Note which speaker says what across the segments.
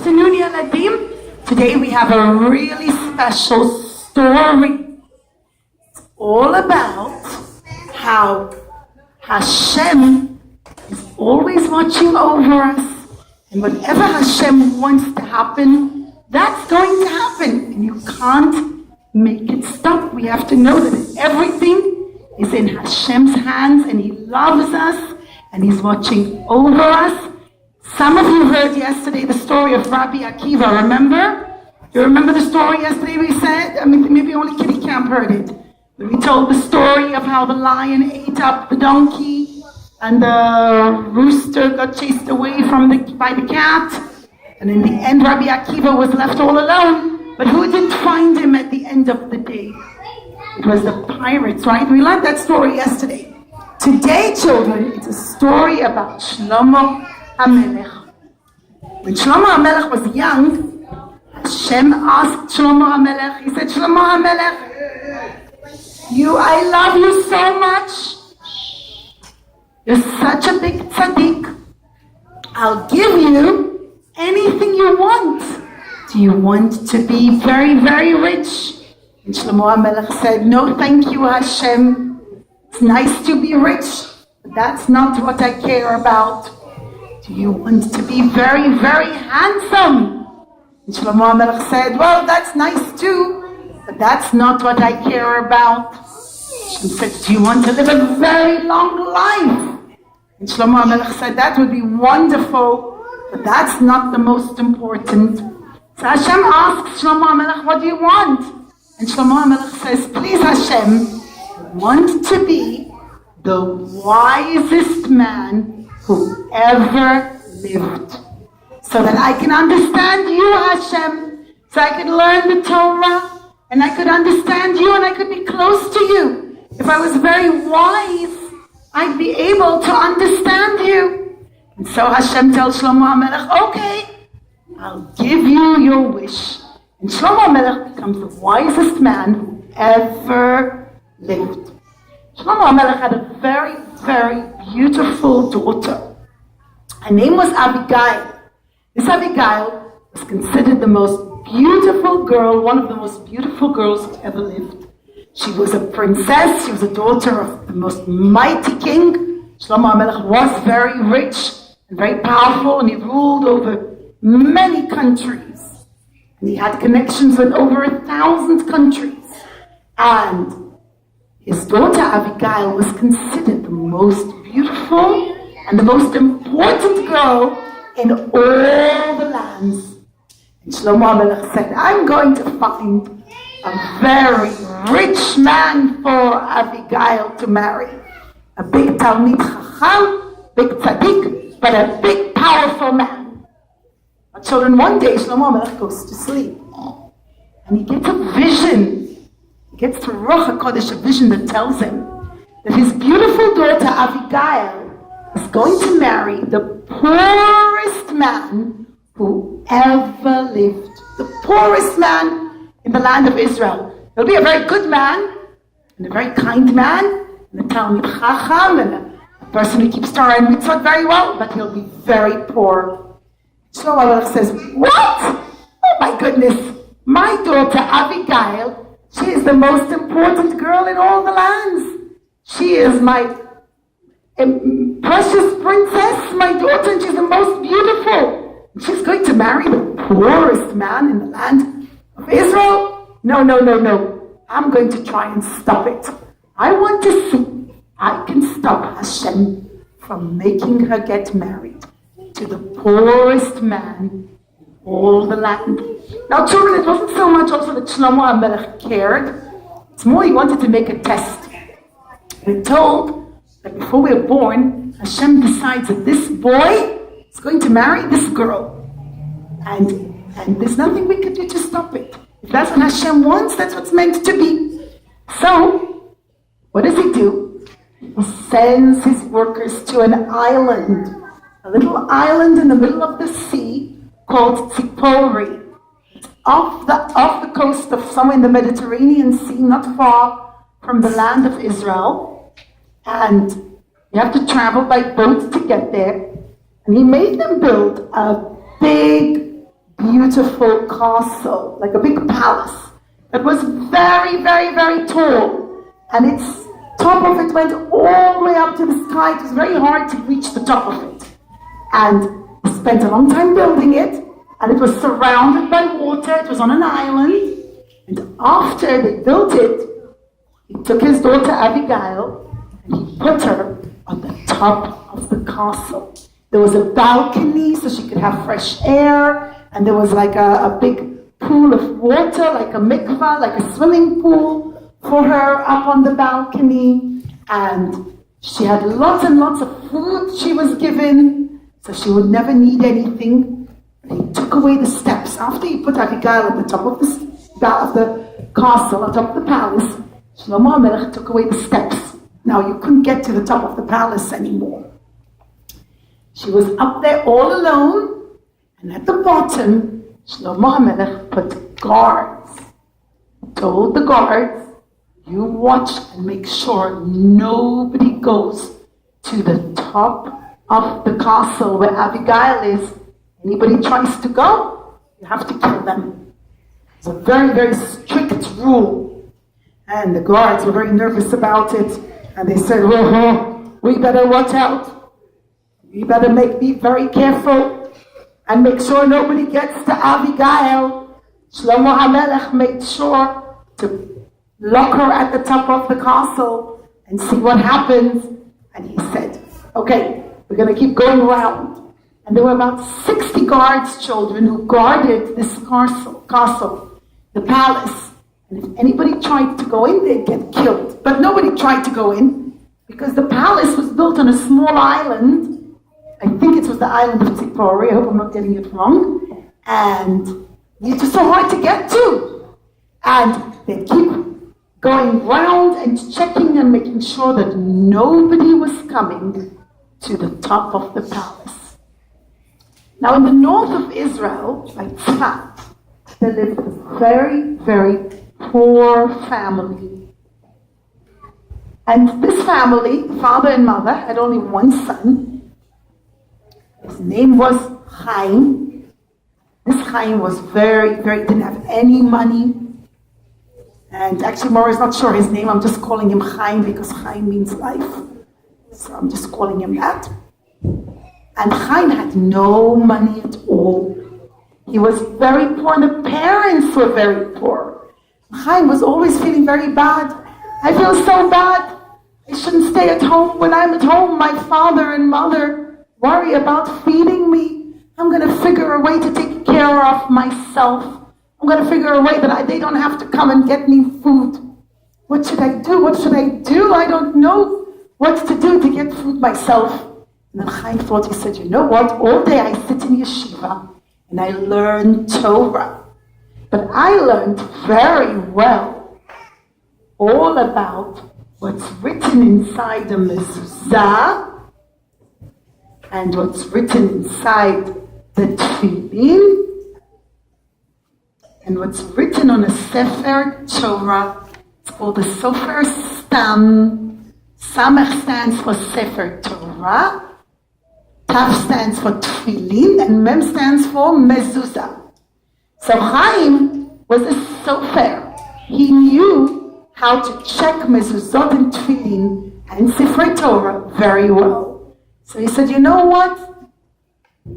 Speaker 1: afternoon, Yaladim. Today we have a really special story. It's all about how Hashem is always watching over us. And whatever Hashem wants to happen, that's going to happen. And you can't make it stop. We have to know that everything is in Hashem's hands and He loves us and He's watching over us. Some of you heard yesterday the story of Rabbi Akiva, remember? You remember the story yesterday we said? Maybe only Kitty Camp heard it. We told the story of how the lion ate up the donkey and the rooster got chased away by the cat. And in the end, Rabbi Akiva was left all alone. But who didn't find him at the end of the day? It was the pirates, right? We learned that story yesterday. Today, children, it's a story about Shlomo Hamelech. When Shlomo Hamelech was young, Hashem asked Shlomo Hamelech, he said, Shlomo Hamelech, I love you so much. You're such a big tzaddik. I'll give you anything you want. Do you want to be very, very rich? And Shlomo HaMelech said, no, thank you, Hashem. It's nice to be rich, but that's not what I care about. Do you want to be very, very handsome? And Shlomo HaMelech said, well, that's nice too, but that's not what I care about. Hashem said, do you want to live a very long life? And Shlomo HaMelech said, that would be wonderful, but that's not the most important. So Hashem asks Shlomo HaMelech, what do you want? And Shlomo HaMelech says, please Hashem, I want to be the wisest man who ever lived. So that I can understand you, Hashem. So I could learn the Torah, and I could understand you, and I could be close to you. If I was very wise, I'd be able to understand you. And so Hashem tells Shlomo HaMelech, okay, I'll give you your wish. And Shlomo HaMelech becomes the wisest man who ever lived. Shlomo HaMelech had a very, very beautiful daughter. Her name was Abigail. This Abigail was considered the most beautiful girl, one of the most beautiful girls who ever lived. She was a princess. She was a daughter of the most mighty king. Shlomo HaMelech was very rich and very powerful, and he ruled over many countries. And he had connections with over 1,000 countries. And his daughter Abigail was considered the most beautiful and the most important girl in all the lands. And Shlomo HaMelech said, I'm going to find a very rich man for Abigail to marry. A big Talmid Chacham, big tzaddik, but a big powerful man. But children, one day Shlomo HaMelech goes to sleep. And he gets a vision. He gets to Ruach HaKodesh, a vision that tells him that his beautiful daughter Abigail is going to marry the poorest man who ever lived. The poorest man in the land of Israel. He'll be a very good man, and a very kind man, and a Talmid Chacham, and a person who keeps Torah and mitzvot very well, but he'll be very poor. Shlomo HaMelech says, what? Oh my goodness, my daughter Abigail, she is the most important girl in all the lands. She is my precious princess, my daughter, and she's the most beautiful. And she's going to marry the poorest man in the land of Israel? No. I'm going to try and stop it. I want to see if I can stop Hashem from making her get married to the poorest man in all the land. Now children, it wasn't so much also that Shlomo HaMelech cared. It's more he wanted to make a test. We're told that before we're born, Hashem decides that this boy is going to marry this girl. And there's nothing we can do to stop it. If that's what Hashem wants, that's what's meant to be. So, what does he do? He sends his workers to an island, a little island in the middle of the sea called Tzipori. It's off the coast of somewhere in the Mediterranean Sea, not far from the land of Israel. And you have to travel by boat to get there. And he made them build a big, beautiful castle, like a big palace. It was very, very, very tall. And its top of it went all the way up to the sky. It was very hard to reach the top of it. And he spent a long time building it. And it was surrounded by water. It was on an island. And after they built it, he took his daughter Abigail and he put her on the top of the castle. There was a balcony so she could have fresh air, and there was like a big pool of water, like a mikvah, like a swimming pool for her up on the balcony. And she had lots and lots of food she was given, so she would never need anything. And he took away the steps. After he put Abigail at the top of the castle, on top of the palace, Shlomo Hamelech took away the steps. Now you couldn't get to the top of the palace anymore. She was up there all alone, and at the bottom, Shlomo Hamelech put guards. He told the guards, you watch and make sure nobody goes to the top of the castle where Abigail is. Anybody tries to go, you have to kill them. It's a very, very strict rule. And the guards were very nervous about it. And they said, we better watch out. We better be very careful and make sure nobody gets to Abigail. Shlomo Hamelech made sure to lock her at the top of the castle and see what happens. And he said, okay, we're going to keep going around. And there were about 60 guards, children, who guarded this castle, the palace. And if anybody tried to go in, they'd get killed. But nobody tried to go in because the palace was built on a small island. I think it was the island of Tzipori. I hope I'm not getting it wrong. And it was so hard to get to. And they'd keep going round and checking and making sure that nobody was coming to the top of the palace. Now in the north of Israel, like Tzfat, there lived a very, very poor family. And this family, father and mother, had only one son. His name was Chaim. This Chaim was didn't have any money. And actually, Maura's not sure his name. I'm just calling him Chaim because Chaim means life. So I'm just calling him that. And Chaim had no money at all. He was very poor, and the parents were very poor. Chaim was always feeling very bad. I feel so bad. I shouldn't stay at home. When I'm at home, my father and mother worry about feeding me. I'm going to figure a way to take care of myself. I'm going to figure a way that they don't have to come and get me food. What should I do? What should I do? I don't know what to do to get food myself. And then Chaim thought, he said, you know what? All day I sit in yeshiva and I learn Torah. But I learned very well all about what's written inside the mezuzah and what's written inside the tefillin and what's written on a Sefer Torah. It's called the Sefer Stam. Samech stands for Sefer Torah, Taf stands for tefillin, and Mem stands for mezuzah. So Chaim was a sofer. He knew how to check mezuzot and tefillin and Sefer Torah very well. So he said, you know what?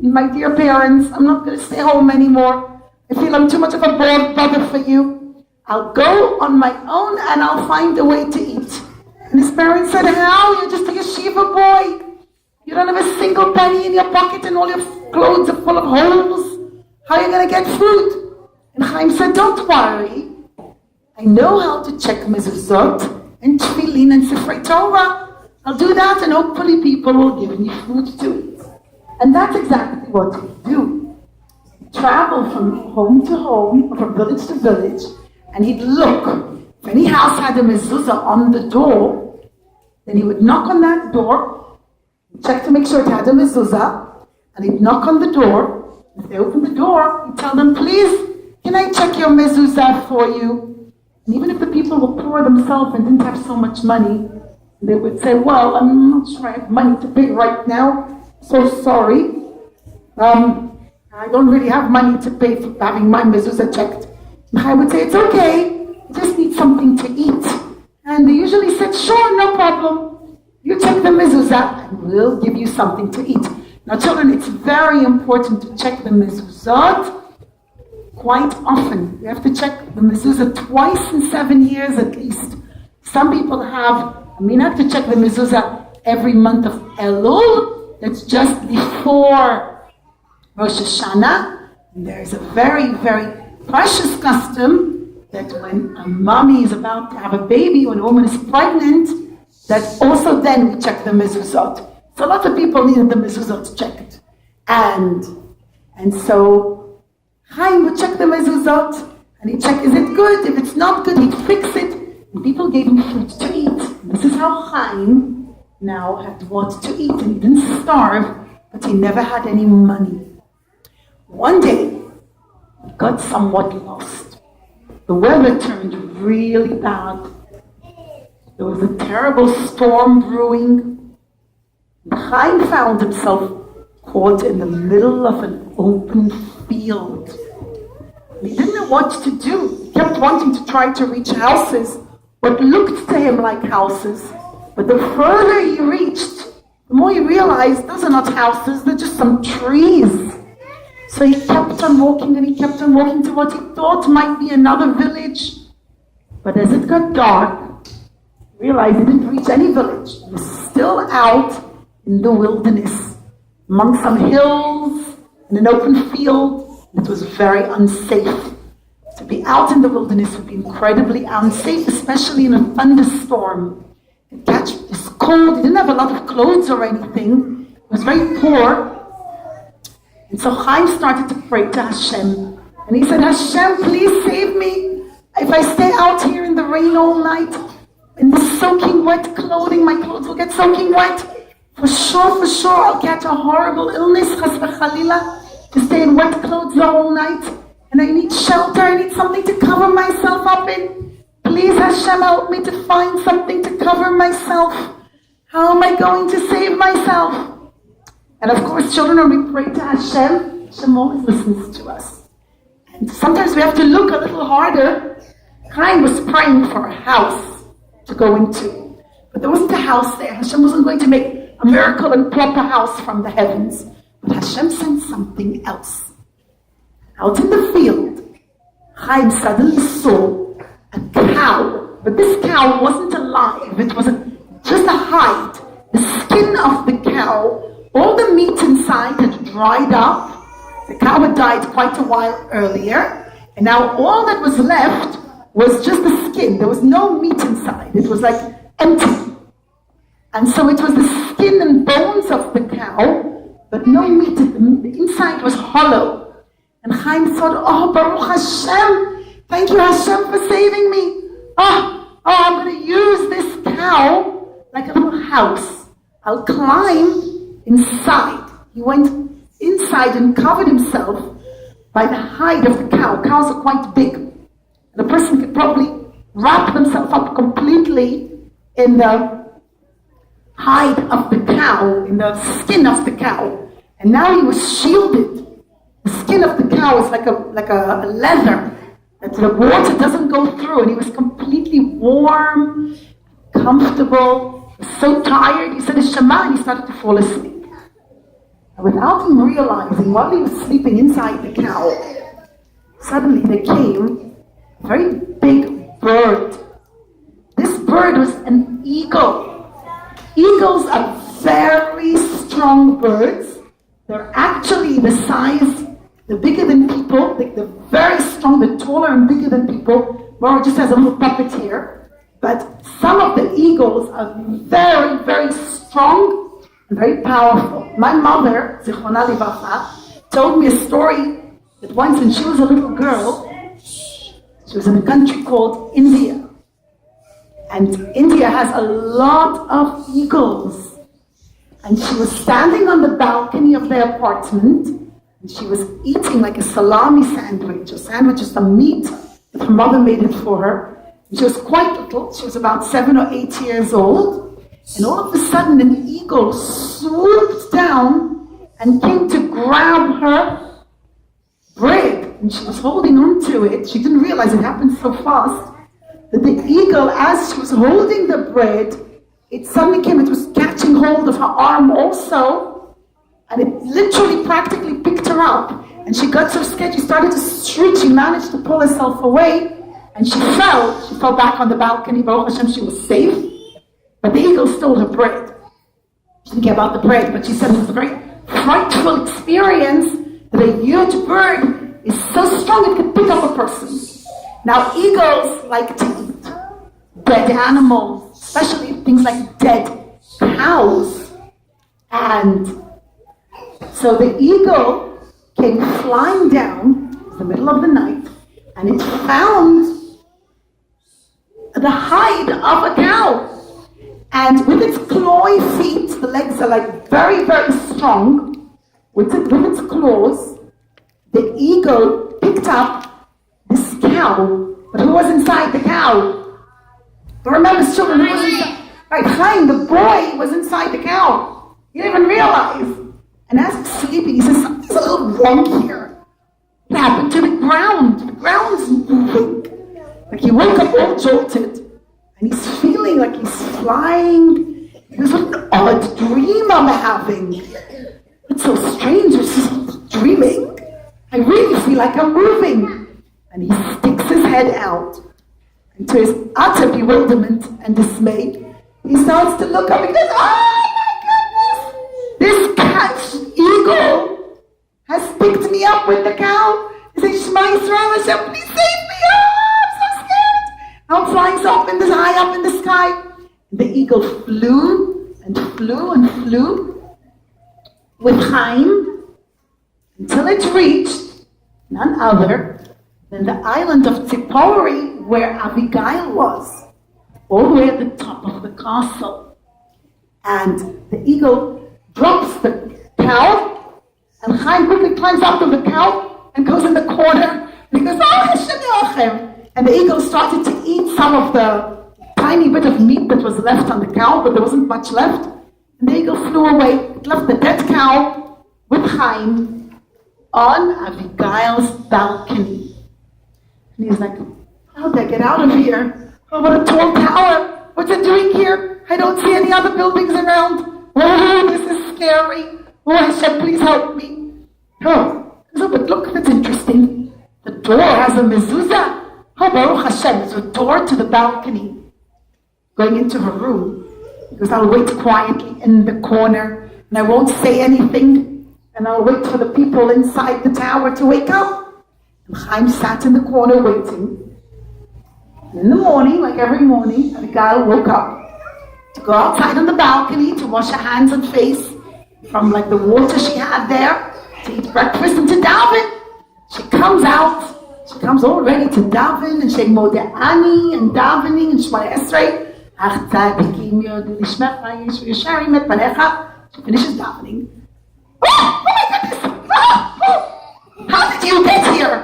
Speaker 1: My dear parents, I'm not going to stay home anymore. I feel I'm too much of a bother for you. I'll go on my own and I'll find a way to eat. And his parents said, how? You're just a yeshiva boy. You don't have a single penny in your pocket and all your clothes are full of holes. How are you going to get food? And Chaim said, don't worry. I know how to check mezuzot and tefillin and Sefer Torah. I'll do that and hopefully people will give me food to eat. And that's exactly what we do. He'd travel from home to home, from village to village, and he'd look. If any house had a mezuzah on the door, then he would knock on that door, check to make sure it had a mezuzah, and he'd knock on the door. If they opened the door, he'd tell them, please, can I check your mezuzah for you? And even if the people were poor themselves and didn't have so much money, they would say, well, I'm not sure I have money to pay right now. So sorry. I don't really have money to pay for having my mezuzah checked. I would say, it's okay, I just need something to eat. And they usually said, sure, no problem. You check the mezuzah and we'll give you something to eat. Now children, it's very important to check the mezuzot quite often. We have to check the mezuzah twice in 7 years at least. Some people have to check the mezuzah every month of Elul. That's just before Rosh Hashanah. And there's a very, very precious custom that when a mommy is about to have a baby, when a woman is pregnant, that also then we check the mezuzot. So lots of people needed the mezuzot checked. And so Chaim would check the mezuzot, and he'd check, is it good? If it's not good, he'd fix it. And people gave him food to eat. And this is how Chaim now had what to eat. And he didn't starve, but he never had any money. One day, he got somewhat lost. The weather turned really bad. There was a terrible storm brewing. Chaim found himself caught in the middle of an open field. He didn't know what to do. He kept wanting to try to reach houses, what looked to him like houses. But the further he reached, the more he realized those are not houses, they're just some trees. So he kept on walking and he kept on walking to what he thought might be another village. But as it got dark, he realized he didn't reach any village. He was still out in the wilderness, among some hills, in an open field. It was very unsafe. To be out in the wilderness would be incredibly unsafe, especially in a thunderstorm. He'd catch this cold. He didn't have a lot of clothes or anything. He was very poor. And so Chaim started to pray to Hashem. And he said, Hashem, please save me. If I stay out here in the rain all night, in the soaking wet clothing, my clothes will get soaking wet. For sure, I'll catch a horrible illness, chas v'chalila, to stay in wet clothes the whole night. And I need shelter, I need something to cover myself up in. Please, Hashem, help me to find something to cover myself. How am I going to save myself? And of course, children, when we pray to Hashem, Hashem always listens to us. And sometimes we have to look a little harder. Chaim was praying for a house to go into. But there wasn't a house there. Hashem wasn't going to make a miracle and plop a house from the heavens. But Hashem sent something else. Out in the field, Chaim suddenly saw a cow. But this cow wasn't alive. It was just a hide. The skin of the cow, all the meat inside had dried up. The cow had died quite a while earlier. And now all that was left was just the skin. There was no meat inside. It was like empty. And so it was the skin and bones of the cow, but no meat. The inside was hollow. And Chaim thought, oh, Baruch Hashem, thank you Hashem for saving me. I'm going to use this cow like a little house. I'll climb inside. He went inside and covered himself by the hide of the cow. Cows are quite big. And a person could probably wrap themselves up completely in the hide of the cow, in the skin of the cow. And now he was shielded. The skin of the cow is like a leather that the water doesn't go through. And he was completely warm, comfortable, so tired. He said his Shema and he started to fall asleep. And without him realizing, while he was sleeping inside the cow, suddenly there came a very big bird. This bird was an eagle. Eagles are very strong birds. They're actually the size, they're bigger than people. They're very strong, they're taller and bigger than people. Mara just has a little puppet here. But some of the eagles are very, very strong and very powerful. My mother, Zichronah Livracha, told me a story that once when she was a little girl, she was in a country called India. And India has a lot of eagles. And she was standing on the balcony of their apartment, and she was eating like a salami sandwich. A sandwich is some meat that her mother made it for her. And she was quite little. She was about 7 or 8 years old. And all of a sudden, an eagle swooped down and came to grab her and she was holding on to it. She didn't realize it happened so fast that the eagle, as she was holding the bread, it suddenly came, it was catching hold of her arm also, and it literally practically picked her up. And she got so scared, she started to shriek. She managed to pull herself away, and she fell back on the balcony. Baruch Hashem, she was safe, but the eagle stole her bread. She didn't care about the bread, but she said it was a very frightful experience that a huge bird is so strong it can pick up a person. Now, eagles like to eat dead animals, especially things like dead cows. And so the eagle came flying down in the middle of the night, and it found the hide of a cow. And with its clawy feet, the legs are like very, very strong. With its claws, the eagle picked up this cow. But who was inside the cow? But remember, children, who was inside? Right, Chaim, the boy, was inside the cow. He didn't even realize. And as he's sleeping, he says, something's a little wrong here. What happened to the ground? The ground's moving. Like he woke up all jolted. And he's feeling like he's flying. He goes, what an odd dream I'm having. It's so strange, it's just dreaming. I really feel like I'm moving. And he sticks his head out. And to his utter bewilderment and dismay, he starts to look up and goes, oh my goodness! This cat eagle has picked me up with the cow. He says, Shema Yisrael Hashem, please save me! I'm flying so high up in the sky. The eagle flew and flew and flew with Chaim until it reached none other than the island of Tzipori, where Abigail was, all the way at the top of the castle. And the eagle drops the cow, and Chaim quickly climbs up to the cow and goes in the corner. And he goes, oh, Hashem Yochem. And the eagle started to eat some of the tiny bit of meat that was left on the cow, but there wasn't much left. And the eagle flew away. It left the dead cow with Chaim on Abigail's balcony. And he's like, how'd I get out of here? Oh, what a tall tower. What's it doing here? I don't see any other buildings around. Oh, this is scary. Oh, Hashem, please help me. Oh, but look, that's interesting. The door has a mezuzah. Oh, Baruch Hashem, there's a door to the balcony going into her room. Because I'll wait quietly in the corner, and I won't say anything, and I'll wait for the people inside the tower to wake up. And Chaim sat in the corner waiting. And in the morning, like every morning, Abigail woke up to go outside on the balcony to wash her hands and face from like the water she had there, to eat breakfast and to daven. She comes out. She comes all ready to daven, and she modeh and davening, and Shema Esrei. Ach tzadikim yodu lishmecha yesharim et panecha. She finishes davening. Oh my goodness! Oh, how did you get here?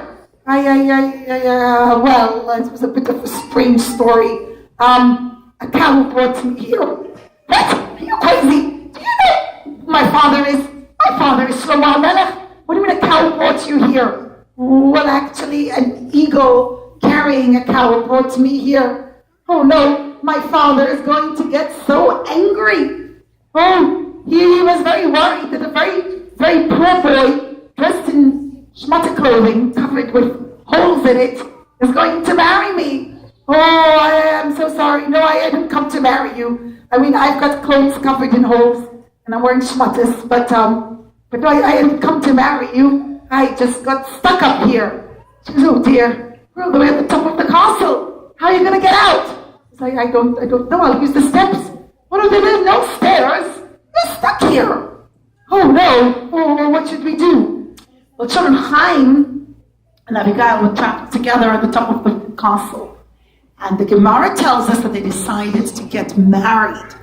Speaker 1: Well, it was a bit of a strange story. A cow brought me here. What? Are you crazy? Do you know who my father is? My father is Shlomo Hamelech. What do you mean a cow brought you here? Well, actually, an eagle carrying a cow brought me here. Oh no, my father is going to get so angry. Oh, he was very worried that a very, very poor boy, dressed in schmutter clothing, covered with holes in it, is going to marry me. Oh, I am so sorry. No, I didn't come to marry you. I mean, I've got clothes covered in holes, and I'm wearing schmutters, but no, I didn't come to marry you. I just got stuck up here. She goes, oh dear, we're all the way at the top of the castle. How are you going to get out? I don't know, I'll use the steps. What are there? No stairs. You're stuck here. Oh no, oh, what should we do? Well, children, Chaim and Abigail were trapped together at the top of the castle. And the Gemara tells us that they decided to get married.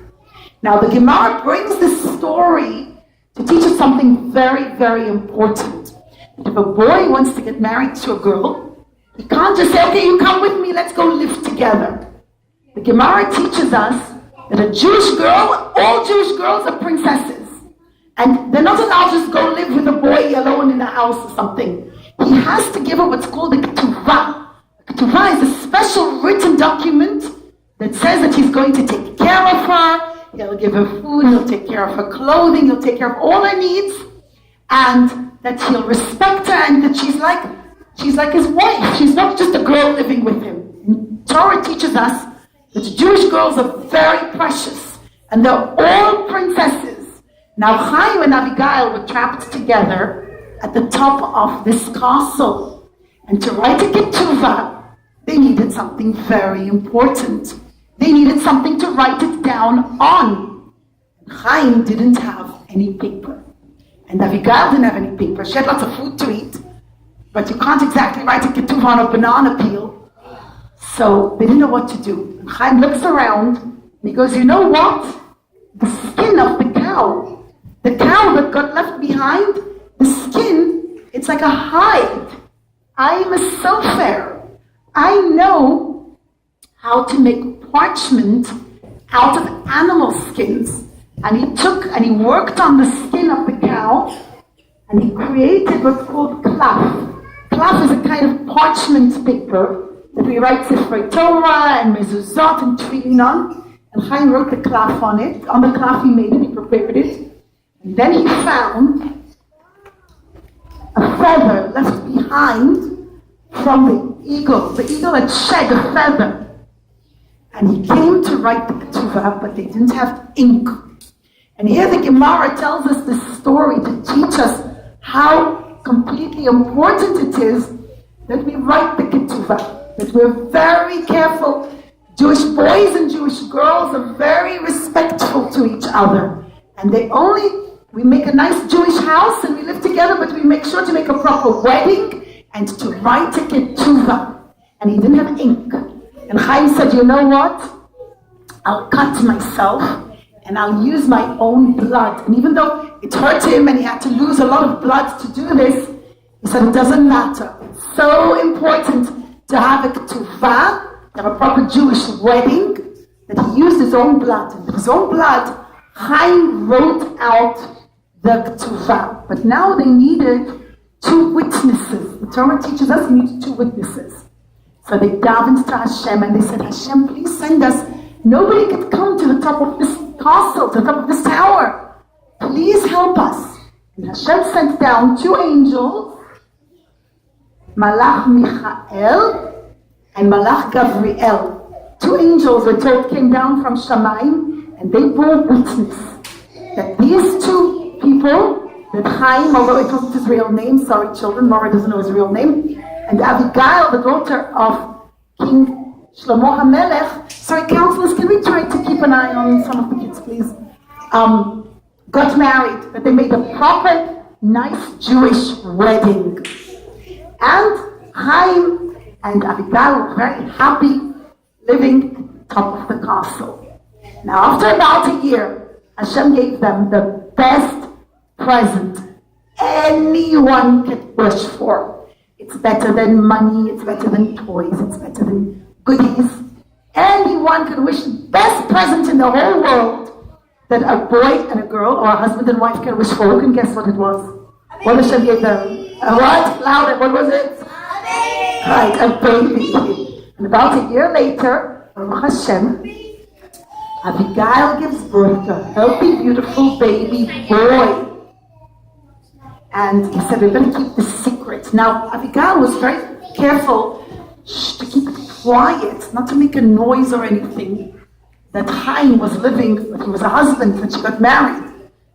Speaker 1: Now the Gemara brings this story to teach us something very, very important. If a boy wants to get married to a girl, he can't just say, okay, you come with me, let's go live together. The Gemara teaches us that a Jewish girl, all Jewish girls are princesses. And they're not allowed to just go live with a boy alone in a house or something. He he has to give her what's called a ketuvah. A ketuvah is a special written document that says that he's going to take care of her, he'll give her food, he'll take care of her clothing, he'll take care of all her needs, and that he'll respect her, and that she's like his wife. She's not just a girl living with him. And Torah teaches us that Jewish girls are very precious, and they're all princesses. Now Chaim and Abigail were trapped together at the top of this castle, and to write a ketuvah, they needed something very important. They needed something to write it down on. Chaim didn't have any paper. And Abigail didn't have any paper. She had lots of food to eat, but you can't exactly write a ketuvah on a banana peel. So they didn't know what to do. And Chaim looks around, and he goes, you know what? The skin of the cow that got left behind, the skin, it's like a hide. I'm a sofer. I know how to make parchment out of animal skins. And he worked on the skin of the cow, and he created what's called klaf. Klaf is a kind of parchment paper that we write Sifrei Torah and mezuzot and tefillin on. And Chaim wrote the klaf on it. On the klaf he made it, he prepared it. And then he found a feather left behind from the eagle. The eagle had shed a feather. And he came to write the ketuvah, but they didn't have ink. And here the Gemara tells us this story to teach us how completely important it is that we write the ketuvah, that we're very careful. Jewish boys and Jewish girls are very respectful to each other. And we make a nice Jewish house and we live together, but we make sure to make a proper wedding and to write a ketuvah. And he didn't have ink. And Chaim said, you know what? I'll cut myself and I'll use my own blood. And even though it hurt him and he had to lose a lot of blood to do this, he said it doesn't matter. It's so important to have a ketuvah, to have a proper Jewish wedding, that he used his own blood. And with his own blood, Chaim wrote out the ketuvah. But now they needed 2 witnesses. The Torah teaches us we need 2 witnesses. So they davened to Hashem and they said, Hashem, please send us. Nobody could come to the top of this castle, to the top of this tower. Please help us. And Hashem sent down 2 angels, Malach Michael and Malach Gavriel. 2 angels were told came down from Shamayim, and they bore witness that these 2 people, that Chaim, although it wasn't his real name, sorry children, Mara doesn't know his real name, and Abigail, the daughter of King Shlomo Hamelech, sorry counselors, can we try to keep an eye on some of the kids, please? Got married, that they made a proper, nice Jewish wedding. And Chaim and Abigail were very happy living top of the castle. Now, after about a year, Hashem gave them the best present anyone could wish for. It's better than money, it's better than toys, it's better than goodies. Anyone could wish the best present in the whole world that a boy and a girl or a husband and wife can wish for. Who can guess what it was? What Hashem gave them? A what? Louder, what was it? Right, a baby. And about a year later, Baruch Hashem, Abigail gives birth to a healthy, beautiful baby boy. And he said, we're going to keep this secret. Now, Abigail was very careful to keep it quiet, not to make a noise or anything. That Chaim was living, but he was a husband when she got married.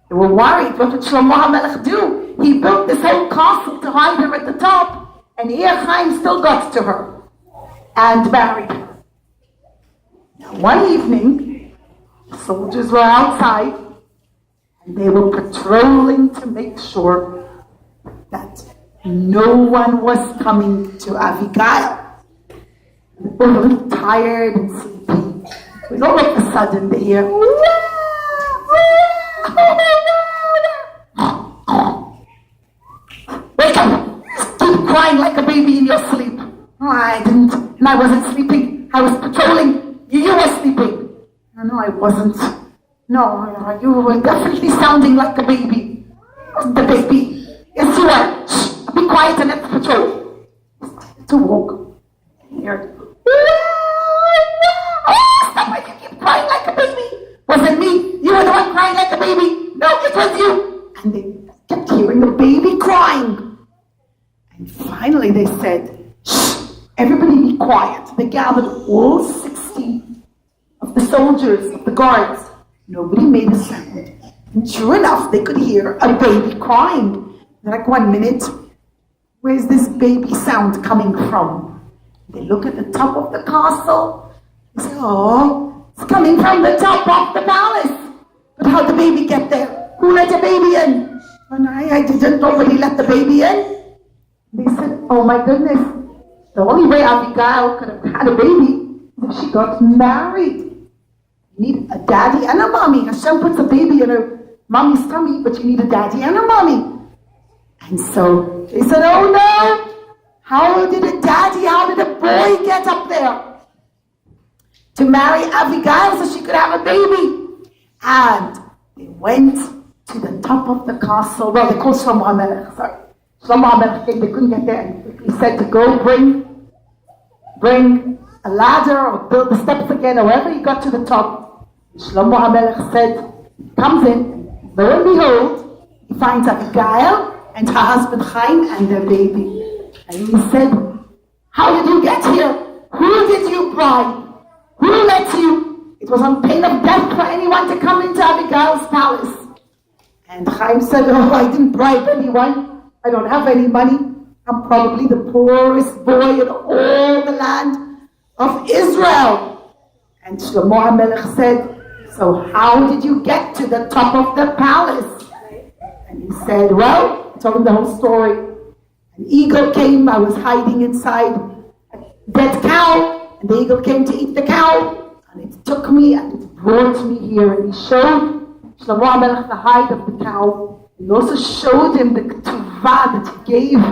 Speaker 1: They were worried, what would Shlomo Hamelech do? He built this whole castle to hide her at the top, and here Chaim still got to her and married her. Now, one evening, the soldiers were outside, and they were patrolling to make sure that no one was coming to Abigail. They were a little tired and sleepy. When all of a sudden they hear, wake up! Keep crying like a baby in your sleep. Oh, I didn't, and I wasn't sleeping. I was patrolling. You were sleeping. No, I wasn't. No, you were definitely sounding like a baby. The baby. Yes, you were. Shh, be quiet. quiet and let's patrol. He started to walk. He heard, oh, stop it, you keep crying like a baby. Was it me? You were the one crying like a baby. No, it was you. And they kept hearing the baby crying. And finally they said, shh, everybody be quiet. They gathered all 60 of the soldiers, of the guards. Nobody made a sound. And sure enough, they could hear a baby crying. They're like, 1 minute, where's this baby sound coming from? They look at the top of the castle. They say, oh, it's coming from the top of the palace. But how'd the baby get there? Who let the baby in? And I didn't. Nobody let the baby in. They said, oh my goodness, the only way Abigail could have had a baby is if she got married. You need a daddy and a mommy. Hashem puts a baby in her mommy's tummy, but you need a daddy and a mommy. And so they said, oh no, how did a boy get up there to marry Abigail so she could have a baby? And they went to the top of the castle. Well, they called Shlomo Hamelech, sorry. Shlomo Hamelech came, they couldn't get there, and he said to go bring a ladder or build the steps again. However he got to the top, Shlomo Hamelech said, comes in, lo and behold, he finds Abigail and her husband Chaim and their baby. And he said, how did you get here? Who did you bribe? Who let you? It was on pain of death for anyone to come into Abigail's palace. And Chaim said, oh, I didn't bribe anyone. I don't have any money. I'm probably the poorest boy in all the land of Israel. And Shlomo HaMelech said, so how did you get to the top of the palace? And he said, well, I told him the whole story. An eagle came, I was hiding inside a dead cow, and the eagle came to eat the cow, and it took me and it brought me here. And he showed Shlomo HaMelech the hide of the cow. He also showed him the ketuvah that he gave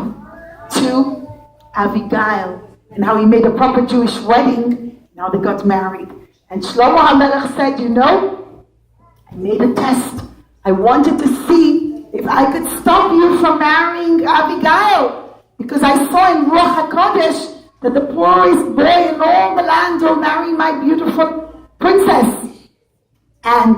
Speaker 1: to Abigail, and how he made a proper Jewish wedding. Now they got married. And Shlomo HaMelech said, you know, I made a test. I wanted to see if I could stop you from marrying Abigail, because I saw in Ruach HaKodesh that the poorest boy in all the land will marry my beautiful princess. And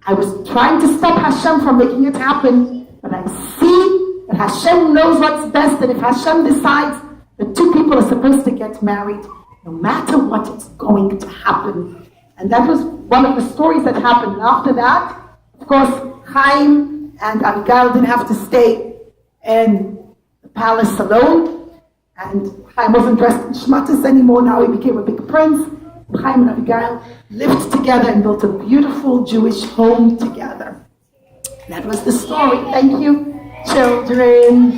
Speaker 1: I was trying to stop Hashem from making it happen, but I see that Hashem knows what's best, and if Hashem decides that two people are supposed to get married, no matter what, it's going to happen. And that was one of the stories that happened. And after that, of course, Chaim and Abigail didn't have to stay in the palace alone, and Chaim wasn't dressed in shmatis anymore. Now he became a big prince. Chaim and Abigail lived together and built a beautiful Jewish home together. That was the story. Thank you, children.